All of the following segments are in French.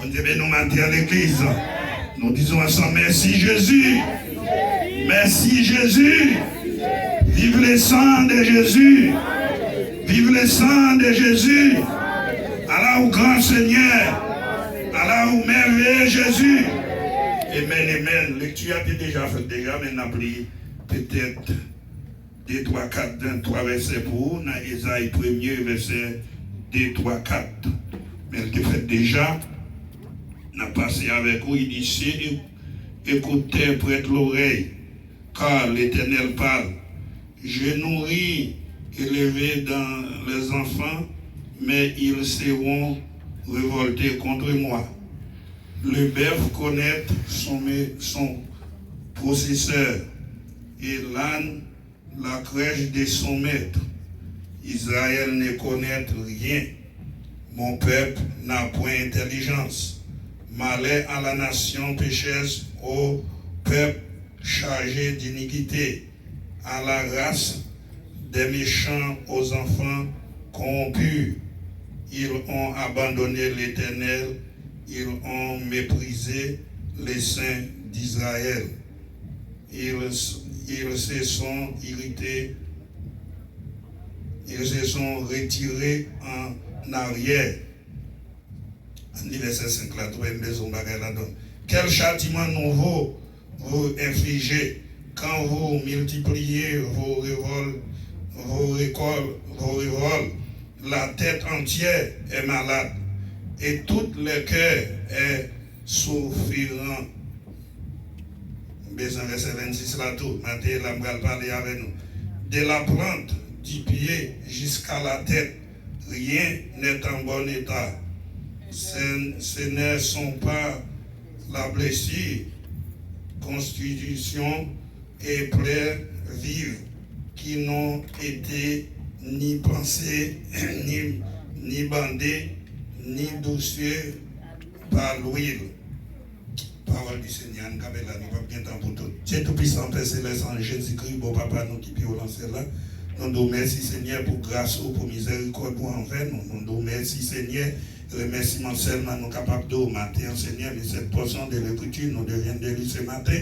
On dit, nous matin à l'église. Nous disons ensemble, merci Jésus. Merci Jésus. Vive le sang de Jésus. Vive le sang de Jésus. Allah au grand Seigneur. Allah au merveilleux Jésus. Amen, amen. Lecture a été déjà faite déjà, mais on a pris peut-être 2, 3, 4, 3 versets pour vous. Dans Ésaïe 1er, verset 2, 3, 4. Mais elle était faite déjà. On a passé avec vous. Il dit, écoutez, prête l'oreille, car l'Éternel parle. Je nourris, élevé dans les enfants, mais ils seront révoltés contre moi. Le bœuf connaît son possesseur, et l'âne la crèche de son maître. Israël ne connaît rien. Mon peuple n'a point intelligence. Malheur à la nation pécheresse, au peuple chargé d'iniquité, à la race des méchants, aux enfants corrompus. Ils ont abandonné l'Éternel, ils ont méprisé les saints d'Israël. Ils se sont irrités, ils se sont retirés en arrière. Verset 5 là, quel châtiment nouveau vous infligez quand vous multipliez vos révoltes, la tête entière est malade et tout le cœur est souffrant. Verset 26 là tout, Matthieu là va parler avec nous. De la plante du pied jusqu'à la tête, rien n'est en bon état. Ce ne sont pas la blessure, constitution et plaie vive qui n'ont été ni pensées, ni bandées, ni douceurs par l'huile. Parole du Seigneur, nous avons bien temps pour tout. Dieu Tout-Puissant, Père Céleste, en Jésus-Christ, bon Papa, nous qui pions lancer là. Nous nous remercions, Seigneur, pour grâce ou pour miséricorde pour envers nous. Nous nous remercions, Seigneur. Remerciement seulement nous capables de matin, Seigneur, mais cette portion de l'écriture nous devient de lire ce matin.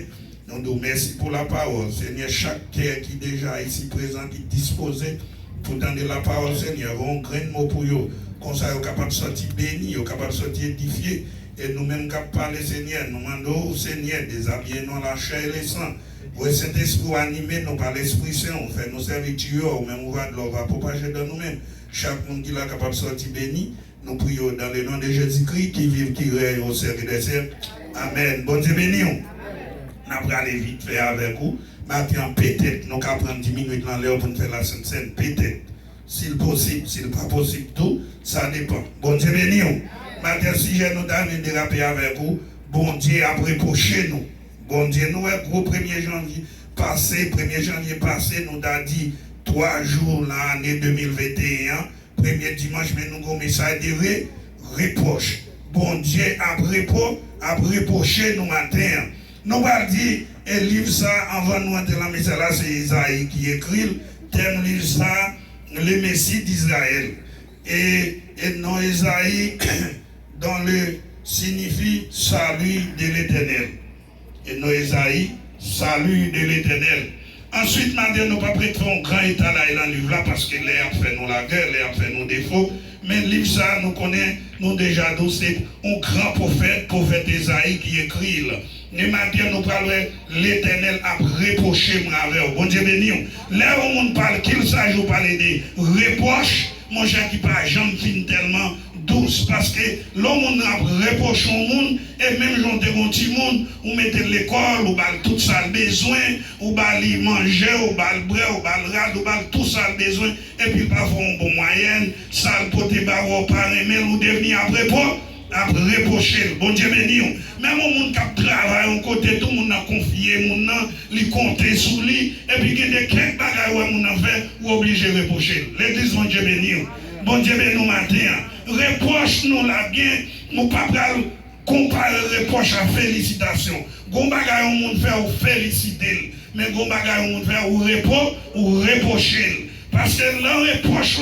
Nous nous remercions pour la parole, Seigneur. Chaque cœur qui est déjà ici présent, qui est disposé pour donner la parole, Seigneur, avons un grand mot pour eux. Comme ça, nous sommes capables de sortir bénis, nous sommes capables de sortir édifiés. Et nous-mêmes, capables de parler, Seigneur, nous demandons au Seigneur, déshabillez-nous la chair et le sang. Pour cet esprit animé, nous par l'Esprit Saint, on fait nos servitures, ou même on va propager dans nous-mêmes. Chaque monde qui est capable de sortir béni. Nous prions dans le nom de Jésus-Christ qui vit, qui règne au cercle des cercles. Amen. Bon Dieu béni. Nous allons aller vite faire avec vous. Maintenant, peut-être, nous allons prendre 10 minutes dans l'heure pour nous faire la Sainte Seine. Peut-être. S'il possible, s'il pas possible, tout, ça dépend. Bon Dieu béni. Maintenant, si je nous donne déraper avec vous, bon Dieu a reproché nous. Bon Dieu, nous, au 1er janvier passé, nous a dit 3 jours l'année 2021. Premier dimanche, mais nous avons un message de reproche. Bon Dieu a reproché nous matin. Nous allons dire, et livre ça, avant nous entrer dans la message là, c'est Isaïe qui écrit, thème livre ça, le Messie d'Israël. Et non Isaïe, dans le signifie salut de l'Éternel. Et non Isaïe, salut de l'Éternel. Ensuite, maintenant, nous ne pouvons pas prêter un grand état là et dans le livre là parce que les a fait nous la guerre, les a fait nos défauts. Mais le livre ça, nous connaissons, nous déjà, c'est un grand prophète Isaïe qui écrit. Et maintenant, nous parlons, l'Éternel a reproché avec. Bon Dieu béni. Là où on parle, qu'il s'agit de parler des reproches, mon cher qui pas jamais fin tellement douce parce que l'homme a reproché au monde et même j'en ai un petit monde ou mettez l'école ou bal tout ça le besoin ou bal manger ou bal boire ou bal rad ou bal tout ça le besoin et puis pas faire un bon moyen ça le poté barreau par aimer ou devenir après reprocher. Bon Dieu béni. Même au monde qui travaille en côté, tout le monde a confié, mon nom, lui compter sous lui, et puis il y a des quelques bagages où mon fait, ou obligé de reprocher. L'église, bon Dieu béni. Bon Dieu béni nous matin. Reproche nous la bien, nous pas comparer reproche à félicitation. Gon bagaille au monde fait ou féliciter, mais gon bagaille au monde fait ou reprocher. Parce que l'en reproche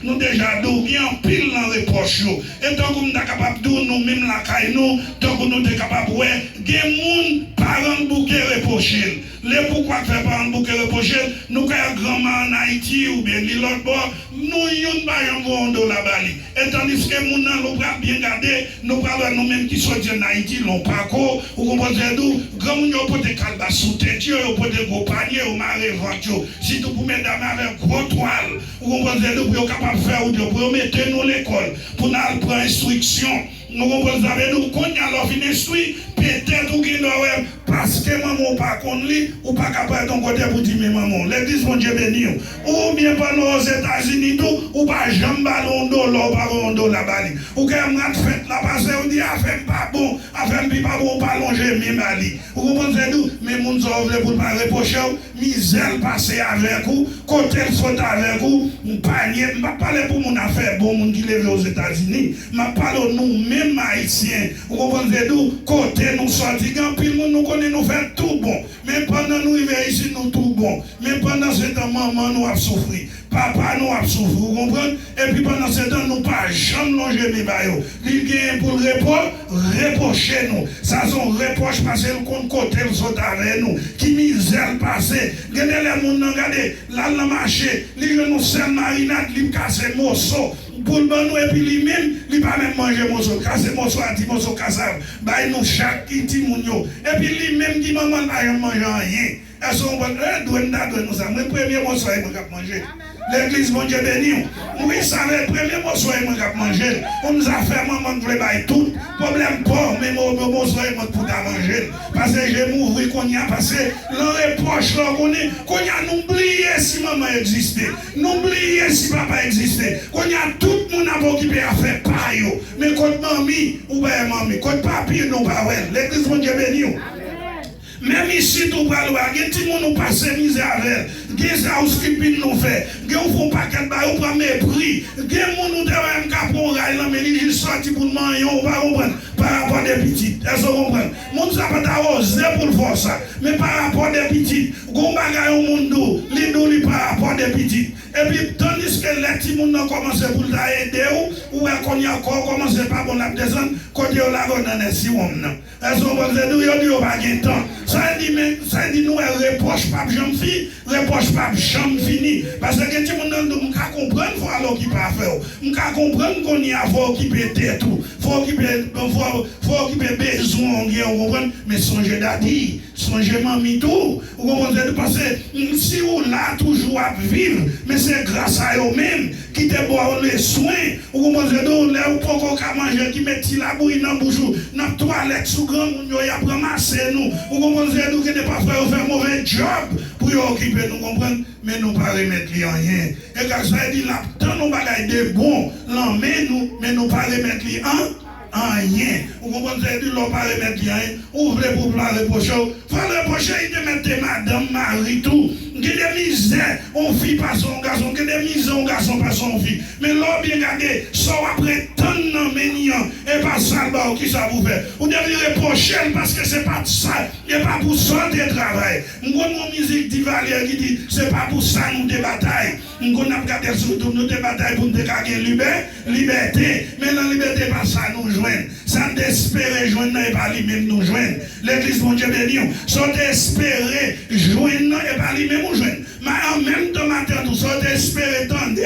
nous déjà dormi en pile l'en reproche. Et tant que nous sommes capables de nous même la caille nous, tant que nous sommes capables de ouais, des gens parents bouquet reprocher. Les pourquoi faire parents bouquet reprocher, nous avons grand-mère en Haïti ou bien l'autre bord, nous yon pas yon de la Bali. Et tandis que nous nous bien garder, nous parlons nous-mêmes qui sont en Haïti, l'on parcours, ou comprenez nous, grand moun yo pote kalba sous tête, yo pote gros panier ou maré vente, si tout pour mettre avec gros toile, ou comprenez nous pour capable faire ou pour mettre nous l'école, pour nous prendre instruction. Nous comprenons avec nous, quand il y a l'offre instruit, peut-être ou qu'il doit parce que maman pas qu'on lit, ou pas capable ton côté pour dire maman. L'église, mon Dieu béni. Ou bien pendant aux États-Unis, tout, ou pas jamais ballon d'eau, l'eau, pas ballon d'eau la bali. Ou quand on a fait la passe, on dit, affaire pas bon, affaire pas bon, pas longer, même bali. Vous comprenez nous, mais mon Dieu, pour ne pas reprocher, misère passer avec vous, côté saute avec vous, panier, je ne parle pas pour mon affaire, bon, mon qui lève aux États-Unis, je parle nous, même haïtiens, vous comprenez nous, côté nous sortis, quand puis nous connaissons, nous faisons tout bon, mais pendant nous arrivons ici, nous tout bon, mais pendant ce temps, maman nous a souffert, papa nous a souffert, vous comprenez, et puis pendant ce temps, nous pas jamais longer mes baillots, il vient pour le reprocher nous, ça son reproche parce que le côté le saute avec nous, qui misère passé, regardez les gens, regardez, là, le marché, les gens nous servent marinade, ils cassent morceaux, pour le nous et puis lui-même, il pas même manger morceau, casser morceau à 10 morceaux cassable, bah nous chaque petit mounio, et puis lui-même dit maman là, il mange rien. Est-ce qu'on va nous ça, le premier morceau il m'a manger. L'église, mon Dieu béni. Oui, ça le premier morceau il m'a manger. On nous a fait maman voulait bailler tout. Problème pas, mais mon morceau il m'a pour manger. Parce que j'ai m'ouvrir qu'on y a passé, l'on reproche là qu'on y a n'oublié si maman existait, n'oublié si papa existait, qu'on y a tout le monde à occupé à faire paille. Mais quand mamie ou bien mamie, quand papi non pas ouais. L'église, mon Dieu béni. Même ici, tout va loin, il y a des gens qui passent misère avec, il y a des gens qui nous fait, il y a des gens qui paquet de bail, on prend mépris, il y a des gens qui ont un capot, mais ils sont sortis pour manger, on va comprendre, par rapport à des petits. Est-ce que vous comprenez? Moun sa pas osé pour faire ça, mais par rapport à des petits, on bagaille au monde, les deux par rapport à des petits. Et puis, tandis que les petits gens ont commencé pour aider, ou qu'on y a encore commencé par bon la descendre, côté on la donne si on n'a. Est-ce que vous comprenez? Nous, il n'y a pas de temps. Ça dit nous, elle reproche pas jeune fille, reproche pas chambre fini. Parce que les gens ne comprennent faut alors qui pas faire. On comprendre qu'on y a faut occuper tête tout, faut occuper besoin, on comprend, mais songez d'adi, songez mamie tout. Vous comprenez parce que si vous là toujours à vivre, mais c'est grâce à eux-mêmes qui te boivent les soins. Vous comprenez donc là où pas qu'on manger qui met la bouille dans bouche, dans toilette sous grand moun yo y a ramasser nous. Vous comprenez nous qui ne pas faire mauvais job pour occuper nous comprendre, mais nous pas remettre rien. Et quand ça dit là, tant nous bagaille de bon, l'emmène nous, mais nous pas remettre en rien. Vous comprenez, dit l'on pas remettre rien. Ouvrez pour la reprocher. Faut reprocher, il te mette madame, mari, tout. Il y a des misères, on fille pas son garçon, il y a des misères, on garçon pas son fille. Mais l'on bien gardé, soit après tant de menions, et pas ça, qui ça vous fait. Vous devez reprocher parce que c'est pas ça, et pas pour ça de travail. Mon musique d'Ivalier qui dit, c'est pas pour ça nous des batailles. On a regardé surtout nous des batailles pour nous gagner liberté. Mais la liberté, pas ça nous joindre. Ça d'espérer joindre et pas lui-même nous joindre. L'église, mon Dieu béni, sont espérer joindre et pas lui-même nous joindre. Mais en même temps, matin, tout ça, d'espérer tendre.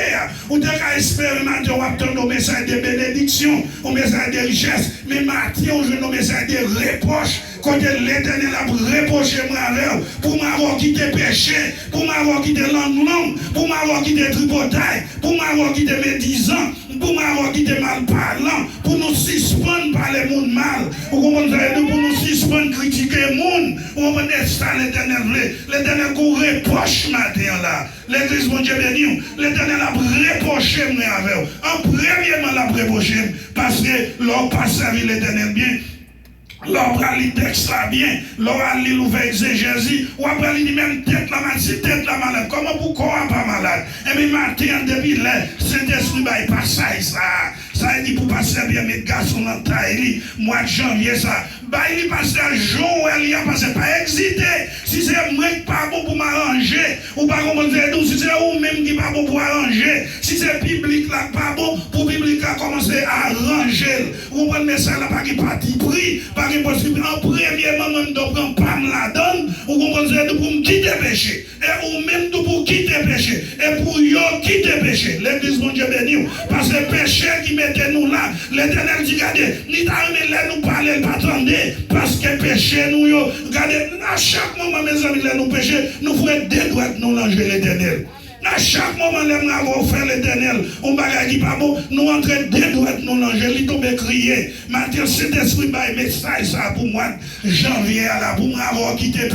Ou de espérer matin, on va attendre nos messages de bénédiction, nos messages de richesse. Mais matin, on joue nos messages de reproche. Quand l'Éternel a reproché moi avec pour m'avoir quitté péché, pour m'avoir quitté langue, pour m'avoir quitté tripotaille, pour m'avoir quitté médisant, pour m'avoir quitté mal parlant, pour nous suspendre par les mondes mal, pour nous suspendre critiquer les mondes, on va dire ça l'Éternel. L'Éternel qu'on reproche matin là. L'église, mon Dieu béni, l'Éternel a reproché moi avec. En premièrement, l'a reproché parce que l'on pas servi l'Éternel bien. L'on a lu texte là bien, l'on a lu l'ouvert exégèse, ou après il dit même tête la malade, si tête la malade, comment pourquoi pas malade? Et bien matin depuis là, Saint-Esprit va y passer ça. Ça dit pour passer bien mes garçons dans taille, mois de janvier ça. Bah il passe un jour où il a passé pas excité. Si c'est moi qui pas bon pour m'arranger, ou pas comprendre si c'est vous même qui pas bon pour arranger, si c'est public là pas bon, pour public là commencer à arranger. Vous comprenez ça là pas qui parti pris, pas qui possible en premier moment de prendre pas me la donne, vous comprenez pour me quitter péché. Et ou même pour quitter péché. Et pour yo quitter péché. L'église mon Dieu béni. Parce que péché qui mettait nous là, l'Éternel dit regardez, ni ta nous parler pas attendre parce que péché nous yo, regardez à chaque moment mes amis là nous péché, nous faisons des droits nous langer l'Éternel. À chaque moment, nous avons fait l'Éternel. On va dire pas bon, nous entrons des droits nous langer, il tombe crier. Maintenant, cet esprit va message ça pour moi, janvier là, pour moi avoir quitté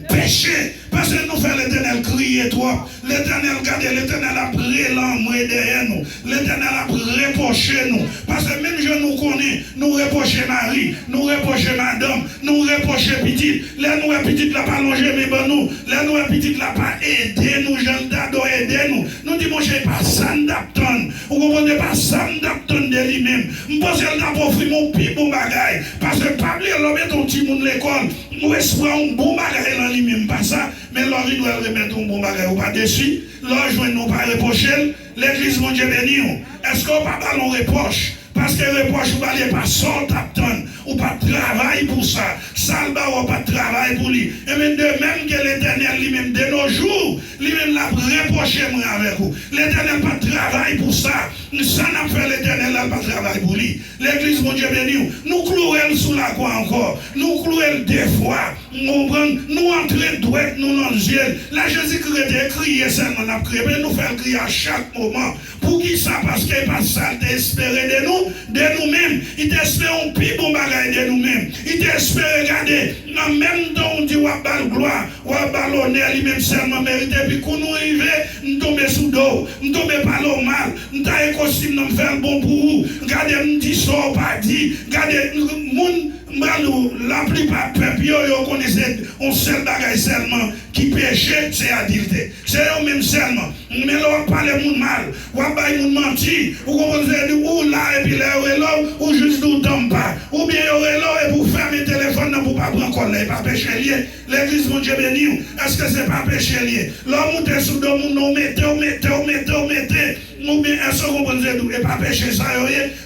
péché. Parce que nous faisons l'Éternel crier trop. L'Éternel, regardez, l'Éternel a pris l'homme derrière nous. L'Éternel a reproché nous. Parce que même je nous connais, nous reprochons Marie, nous reprochons madame, nous reprochons petite. Là, nous, petite, là, pas longer, mais bon, nous. Là, nous, petite, là, pas aider nous, jeune d'ado, aider nous. Nous disons, mon cher, pas Sam Dapton. Vous comprenez pas Sam Dapton de lui-même. Je pense qu'elle a offert mon plus bon bagage. Parce que pas oublier, l'homme est ton petit monde l'école. Nous espérons un bon bagage dans lui-même, pas ça. Mais l'homme, il doit remettre un bon bagage. Ou pas dessus. L'homme, nous pas reprocher. L'église, mon Dieu béni. Est-ce qu'on pas ballon reproche? Parce que reproche, vous ne pas sortir Dapton. Ou pas travail pour ça. Salba ou pas travail pour lui. Et même de même que l'Éternel lui-même de nos jours, lui-même l'a reproché moi avec vous. L'Éternel pas travail pour ça. Ça n'a fait l'Éternel n'a pas travail pour lui. L'église, mon Dieu béni, nous clouons sous la croix encore. Nous clouons des fois. Nous entrons droit nous dans le ciel. Là, Jésus-Christ a crié seulement, on a crié, mais nous faisons crier à chaque moment. Pour qui ça? Parce qu'il n'est pas ça, il espéré de nous-mêmes. Il espère un plus bon bagage de nous-mêmes. Il espère regarder, dans le même temps, on dit, on va bal gloire, on va bal honneur, lui-même seulement mérité. Puis quand nous arrivons, nous tombons sous dos, nous tombons pas l'eau mal, nous avons costume, nous faisons bon pour vous. Regardez, nous disons ça, pas dit. Regardez, la plupart des peuples, ils connaissent un seul bagage seulement qui péche, c'est adulté. C'est eux-mêmes seulement. Mais là, on parle de monde mal, on parle de monde menti, ou là, et puis là, ou juste nous tombe pas. Ou bien, là, et pour fermer le téléphone, pour pas prendre compte, pas péché lié. L'église, mon Dieu béni, est-ce que c'est pas péché lié? Là, on monte sous le monde, on mettez. Nous bien, est-ce qu'on peut dire, et pas péché ça,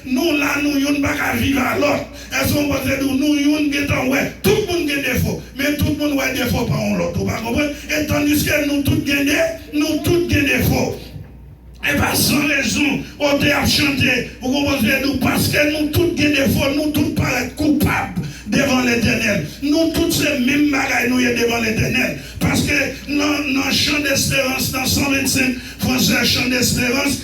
nous là, nous ne pas vivre à l'autre. Est-ce qu'on peut dire, nous, ouais, tout le monde a des défauts, mais tout le monde a des défauts par l'autre. Vous comprenez? Et tandis que nous tous gagnons des défauts. Et pas sans raison, on t'a chanté, vous comprenez, nous, parce que nous tous gagnons des défauts, nous tous paraître coupables devant l'Éternel. Nous tous ces mêmes bagailles, nous sommes devant l'Éternel. Parce que dans le chant d'espérance, dans 125 Français, chant d'espérance,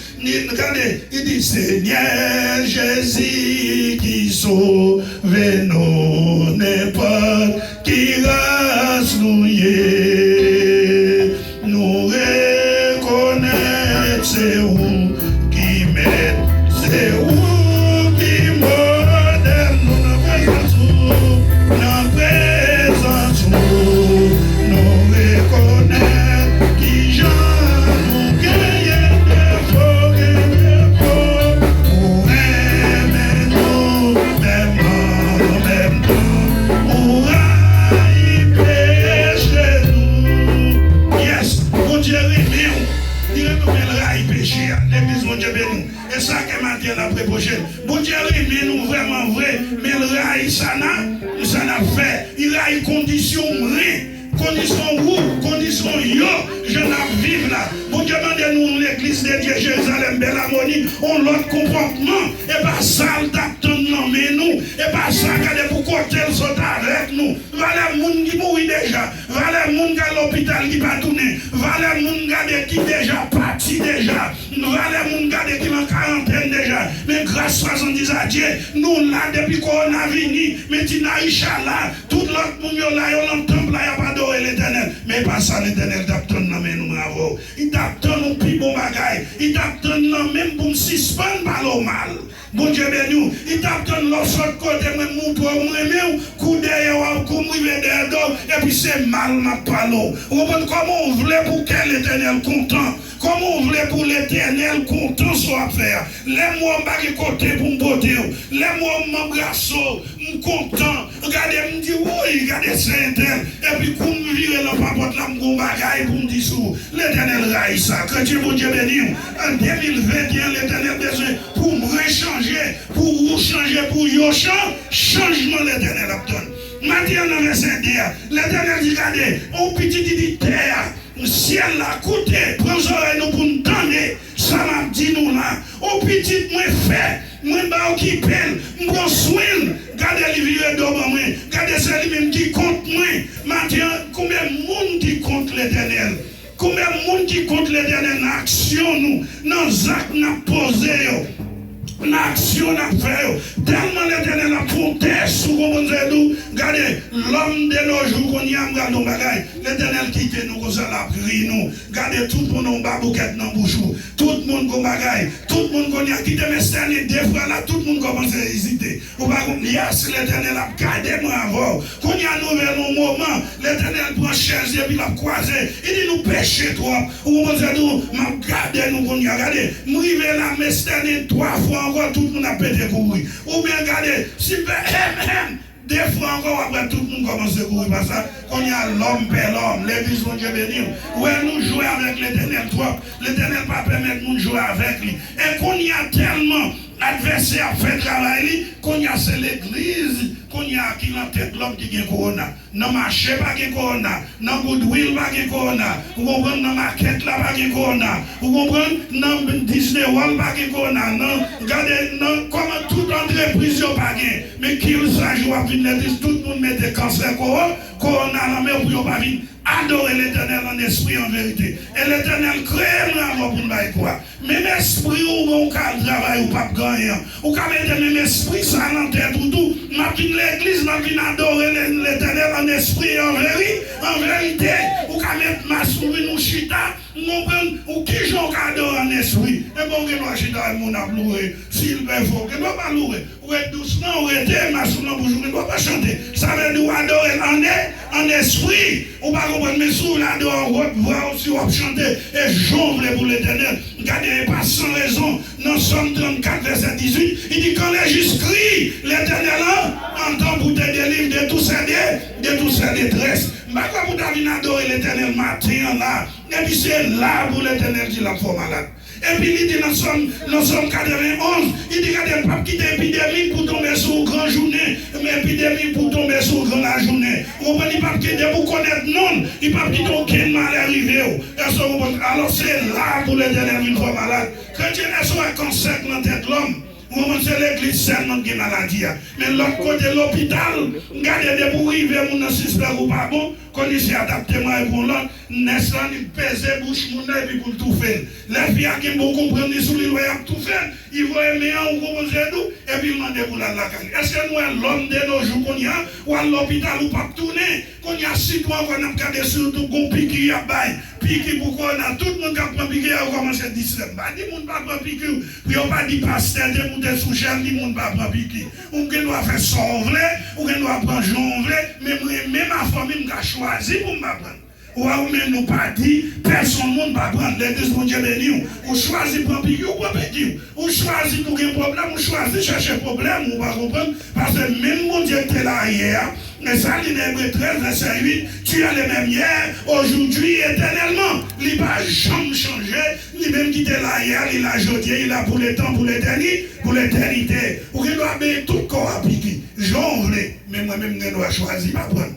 regardez, il dit Seigneur Jésus qui sauve nous, n'importe qui race nous y est. Nous reconnaissons c'est où qui met, c'est où qui modèle notre présence, nous reconnaissons qui j'en nous gagne des faux, pour aimer nous, même temps, pour haïr pécher nous. Yes, mon Dieu réveille. L'église, mon Dieu béni. Et ça que matin la préprochaine. Bon Dieu, mais nous vraiment vrai. Mais le rail, ça n'a fait. Il a une condition vraie. Condition où? Condition yo. Je n'ai vivre là. Bon Dieu, demandez-nous l'église de Dieu, Jérusalem, belle harmonie. On l'autre comportement. Et pas ça, d'attendre mais nous. Et pas ça, regardez pourquoi tel sont avec nous. Voilà le monde qui mourit déjà. Voilà le monde qui à l'hôpital qui va tourner. Voilà le monde qui déjà parti déjà. Voilà le monde qui est en quarantaine déjà. Mais grâce à 70 à Dieu, nous là depuis qu'on a venu. Mais tu n'as Inch'Allah. Tout l'autre monde là, il y a un temple là, il n'y a pas d'eau l'Éternel. Mais pas ça, l'Éternel t'attend dans nous bravo. Il t'attend au plus bon bagaille. Il t'attend même pour me suspendre par le mal. Bon Dieu béni, il t'attend l'autre côté, même mon toi, moi-même, coup derrière, coup rive derrière, et puis c'est mal ma parole. Vous comprenez comment on voulait pour qu'elle l'Éternel content? Comment on voulait pour l'Éternel content soit faire? Les mots m'ont côté pour me botter. Les mots m'embrassent, me content. Regardez, me dit oui, regardez c'est tel. Et puis quand me virer dans la porte là, me bagaille pour me dire sous. L'Éternel raille ça. Que Dieu mon Dieu béni. En 2021, l'Éternel besoin pour me rechanger, pour vous changer, pour yo changement l'Éternel obtient. Maintenant, dans le verset 10, l'Éternel dit, regardez, on petit dit terre. Ciel là, côté, prends oreilles nous pour nous tendre, ça m'a dit nous là. Au petit, moi fait, moi bah qui pèle, moi soin, gardez les vieux d'homme moi, gardez ceux même qui compte moi. Maintenant, combien de monde qui compte l'Éternel? Combien de monde qui compte l'Éternel dans l'action nous, dans les actes nous posé l'action n'a fait tellement l'Éternel a monté sous nous. Regardez l'homme de nos jours qu'on y a regardé bagaille l'Éternel qui était nous comme ça la prie nous. Regardez tout le monde en bas bouquet dans bouchou, tout le monde comme bagaille, tout le monde qu'on y a quitté mais cette année deux fois là tout le monde commence à hésiter. Ou pas comme si l'Éternel a gardé moi avant qu'on y a nouvel moment l'Éternel prend chaise et puis l'a croisé il dit nous pécher trop ou on va nous m'a gardé nous qu'on y a regardé m'river là mais cette année trois fois encore tout le monde a pété courir. Ou bien regardez, si des fois encore après tout le monde commence à courir parce qu'on y a l'homme père l'homme, l'église mon Dieu béni. Ouais, nous jouons avec l'Éternel trop. L'Éternel pas permettre nous de jouer avec lui. Et qu'on y a tellement adversaire fait travail qu'on y a c'est l'église qu'on y a qui en tête l'homme qui gagne corona. Dans marché pas gagne corona, dans goodwill pas gagne corona. Vous comprenez dans market là pas gagne corona. Vous comprenez dans Disney World pas gagne corona. Non, regardez non comment toute entreprise pas gagne. Mais qui ça joue à venir tout le monde met des cancers corona là mais pour pas venir adorer l'Éternel en esprit en vérité. Et l'Éternel crée nous pour nous quoi. Même esprit ou on travail ou pas gagner. Ou quand même esprit ça dans tête ou tout. M'a dit l'église m'a dit adorer l'Éternel en esprit et en vérité. Ou quand même ma souris nous chita, ou qui j'en adore en esprit. Et bon que nous chita mon a loué. S'il veut faut que nous pas louer. Ou être doucement ou être ma souris bonjour ne doit pas chanter. Ça veut dire adorer en esprit. Ou pas comprendre mais sous la dehors voix aussi on chanter et jongle pour l'Éternel. Regardez pas sans raison. Dans Somme 34 verset 18, il dit quand les justes crient, l'Éternel entend pour te délivrer de tous ces détresses. Mais quand vous avez adoré l'Éternel matin là, et puis c'est là pour l'Éternel qui l'a fait malade. Et puis il dit dans Somme 91, il dit qu'il ne pas quitter l'épidémie pour tomber sur une grande journée, mais l'épidémie pour tomber sur une grande journée. Il ne pas quitter pour connaître non, il ne pas quitter aucun mal arrivé. Alors c'est là pour l'Éternel une fois malade. Chrétien, est-ce qu'on a un cancer dans la tête de l'homme? C'est l'église seulement qui est maladie. Mais l'autre côté, l'hôpital, regardez des pour arriver, mon système ou pas bon, qu'on y s'est adapté, moi et pour l'autre, n'est-ce pas, il pèse bouche, mon et puis pour tout faire. Les filles qui vont comprendre, ils sont les loyaux tout faire, ils vont aimer un ou comment c'est tout, et puis ils demandent pour la caille. Est-ce que nous, l'homme de nos jours qu'on y a, ou à l'hôpital ou pas tourner, qu'on y a 6 mois qu'on a regardé surtout qu'on pique, il y a bail, pique pour qu'on a tout le monde qui a pris pique, il a commencé à dire, bah, dis, mon pas prendre pique, puis on va dire, pasteur, des sous chair, dis, mon pas prendre pique. On doit faire son vrai, on doit prendre son vrai, mais ma famille m'a choisi pour m'apprendre. Ou même nous pas dit, personne ne va prendre l'église mon Dieu béni. Ou choisit pour piquer ou pour piquer. Ou choisit pour un problème, ou choisit chercher problème, ou pas comprendre. Parce que même mon Dieu était là hier, mais ça, il est 13, verset 8, tu es le même hier, aujourd'hui, éternellement. Il n'a pas jamais changé, il même qui était là hier, il a aujourd'hui, il a pour le temps, pour l'éternité. Ou il doit bien tout corps appliquer. J'en voulais, mais moi-même, je dois choisir pas prendre.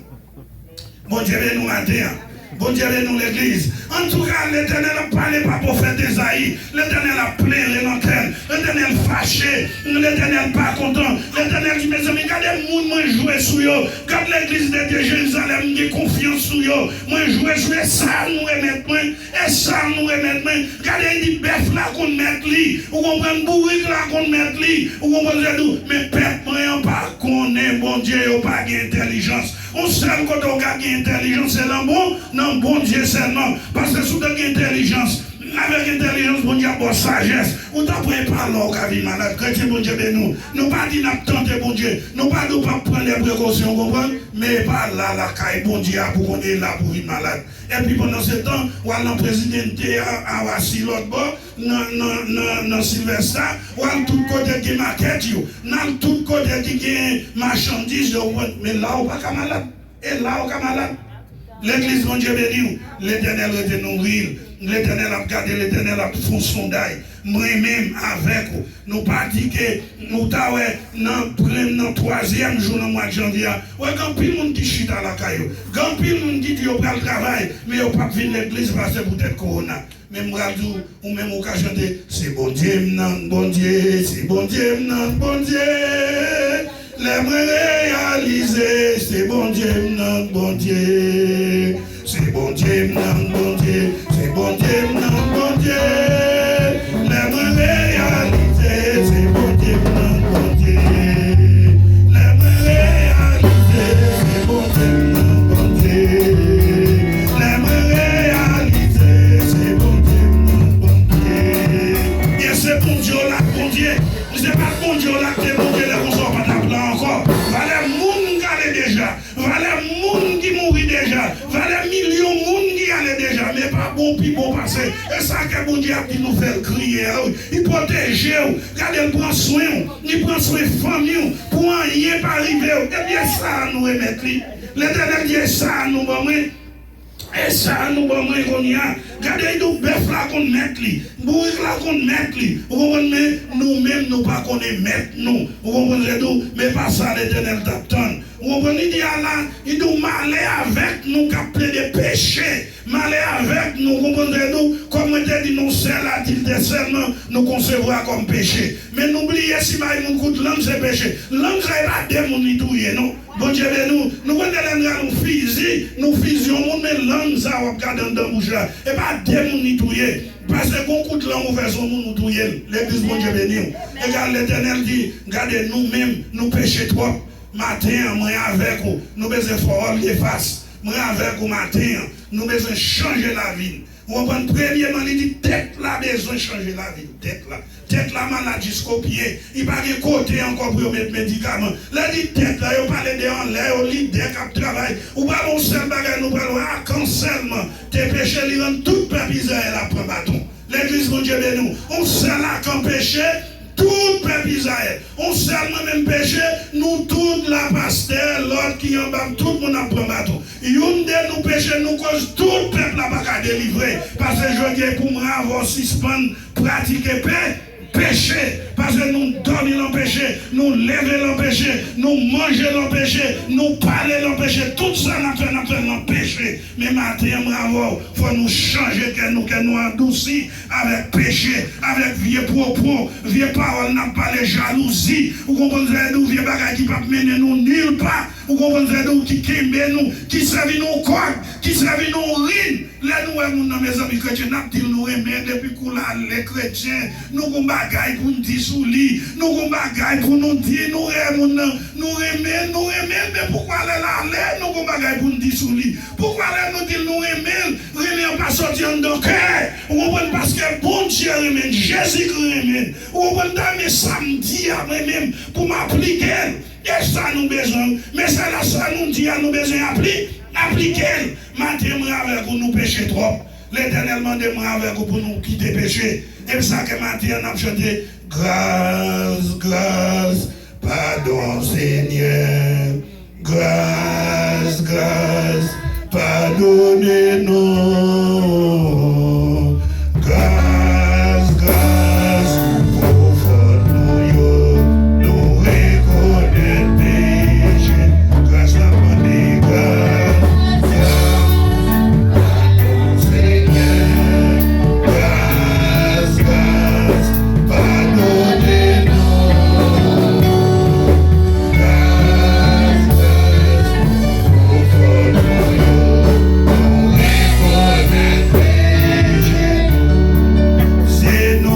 Bon Dieu, nous matin. Bon Dieu, nous l'église. En tout cas, l'Éternel n'a parlé pas pour faire des haïs. L'Éternel a pleuré l'antenne. L'Éternel fâché. L'Éternel pas content. L'Éternel dit, mes amis, regardez, moi jouer sur eux. Quand l'église de Jérusalem, j'ai confiance sur eux. Moi jouer sur eux. Ça nous remet moins. Et ça nous remet moins. Regardez, il dit, bœuf là qu'on met lui. Ou qu'on prend bourrique là qu'on met lui. Ou qu'on prend tout. Mais peuple, moi, pas qu'on est bon Dieu, il pas d'intelligence. On sait quand on a intelligence, c'est là bon. Non, bon Dieu seulement. Parce que sous de l'intelligence, avec intelligence, bon Dieu a bonne sagesse. On t'apprend pas l'or qui vit malade. Chrétien, bon Dieu, nous pas dit n'a tenté bon Dieu. Dieu. Nous pas prendre les précautions, comprendre, mais pas là, la caille, bon Dieu, pour qu'on est là pour vivre malade. Et puis pendant ce temps, ou à la présidente à assis l'autre bord, dans Sylvestre, ou à tout côté qui maquette, dans tout côté qui marchandise, mais là, on pas malade. Et là, on pas malade. L'église, mon Dieu béni, l'Éternel était nourri, l'Éternel a gardé, l'Éternel a fait son daille. Moi-même avec vous, nous pas dit que nous avons dans le troisième jour du mois de janvier. Ouais, quand pile monde qui chute à la caillou, quand pile monde qui dit qu'il va le travail, mais il pas venir l'église parce que peut-être corona. Même radio ou même au cas chanter, c'est bon Dieu, non, bon Dieu, c'est bon Dieu, non, bon Dieu. Les réaliser, c'est bon Dieu, non, bon Dieu. C'est bon Dieu, non, bon Dieu. C'est bon Dieu, non, bon Dieu. Les réaliser, c'est bon Dieu, non, bon Dieu. Les réaliser, c'est bon Dieu, non, bon Dieu. Les réaliser, c'est bon Dieu, non, bon Dieu. Et c'est bon Dieu là, bon Dieu. C'est pas bon Dieu là, que bon Dieu là, qu'on soit pas d'appeler encore. Valait moun qui allait déjà. Valait moun qui mourit déjà. Valait millions de moun qui allait déjà. Mais pas bon, puis bon passé. Et ça que bon Dieu a dit nous faire crier. Il protège. Regardez, il prend soin. Il prend soin de famille. Pour rien pas arriver. Et bien ça, nous remettre. L'Éternel dit ça, nous bon. Et ça, nous bon, regardez, nous bœuf là qu'on met lui, bourrique là qu'on met lui. Vous comprenez, nous-mêmes, nous pas qu'on est mettre nous. Vous comprenez, mais pas ça, l'Éternel t'attend. Vous comprenez, il dit là, il nous malé avec nous, qu'appeler des péchés. Malé avec nous, vous comprenez, nous, comme on dit, nous seuls à dire des seulement, nous concevoir comme péché. Mais n'oubliez si nous coup de langue, c'est péché. Langue, c'est pas démonitouiller, non? Bon Dieu, nous nous fusions, mais langue, ça va regarder dans la bouche là. Et pas démonitouiller. Parce que beaucoup de langue, on fait son monde, nous touiller. L'église, bon Dieu, béni. Regarde, l'Éternel dit, regardez, nous-mêmes, nous péchons trop. Matin, moi avec vous, nous besoin faire les faces. Moi avec vous, matin, nous besoin changer la vie. On va premièrement, il dit, tête là, besoin de changer la vie. Tête là. Tête là, maladie jusqu'au pied. Il n'y a pas de côté encore pour mettre médicaments. Là, dit tête là, il parle de en l'air, il lit des cap travail. Ou pas mon seul bagage, nous parlons à cancellement. Tes péchés, ils rendent tout peuple Israël à prendre bâton. L'église, mon Dieu, de nous. On seul là qu'en péché. Tout peuple Israël, on seulement même péché, nous toute la pasteur, l'autre qui en bas, tout le monde a pris bateau. Une de nous péchés, nous cause tout le peuple n'a pas délivrer. Parce que je dis pour moi avoir suspendre, pratiquer paix. Péché, parce que nous dormons dans le péché, nous levons dans le péché, nous mangeons dans le péché, nous parlons dans le péché, tout ça nous fait dans le péché. Mais maintenant, bravo, il faut nous changer, que nous adoucir avec péché, avec vieux propos, vieux paroles, n'a pas les jalousies. Vous comprenez, nous, vieux bagages qui ne peuvent mener nous nulle part. Vous comprenez, nous, qui aiment nous, qui servent nous quoi, qui servent nous rien. Là, nous, dans mes amis chrétiens, nous aimons depuis que les chrétiens, nous avons des bagailles pour nous dire sous lit, nous avons des bagailles pour nous dire, nous aimons, mais pourquoi là, nous avons des bagailles pour nous dire sous lit? Pourquoi là, nous disons, nous aimons, rien pas sortir en nos cœurs? Vous comprenez, parce que bon Dieu aime, Jésus aime. Vous comprenez, mais samedi, après-même, pour m'appliquer. Et ça nous besoin, mais c'est là ça nous dit, nous besoin d'appliquer. Maintenant, avec vous, nous péchons trop. L'Éternel demande avec vous pour nous quitter péché. Et ça que maintenant, nous avons chanté grâce, grâce, pardon Seigneur. Grâce, grâce, pardonnez-nous.